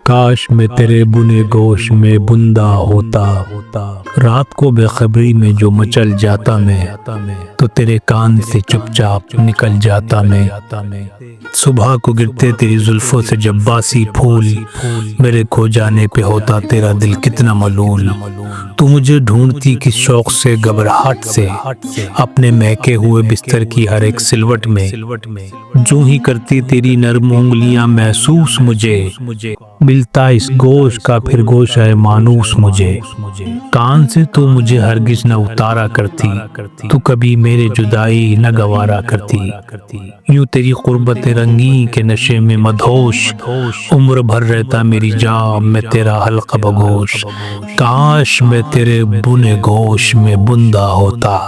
کاش میں تیرے بنے گوش میں بندہ ہوتا، رات کو بے خبری میں جو مچل جاتا میں، تو تیرے کان سے چپ چاپ نکل جاتا میں۔ صبح کو گرتے تیری زلفوں سے جب باسی پھول، میرے کھو جانے پہ ہوتا تیرا دل کتنا ملول۔ تو مجھے ڈھونڈتی کس شوق سے گھبراہٹ سے، اپنے مہکے ہوئے بستر کی ہر ایک سلوٹ میں، جو ہی کرتی تیری نرم انگلیاں محسوس مجھے، ملتا اس گوشت کا پھر گوشت ہے مانوس مجھے۔ کان سے تو مجھے ہرگز نہ اتارا کرتی، تو کبھی میرے جدائی نہ گوارا کرتی۔ یوں تیری قربت رنگین کے نشے میں مدہوش، عمر بھر رہتا میری جام میں تیرا حلقہ بگوش۔ کاش میں تیرے بنے گوشت میں بندہ ہوتا۔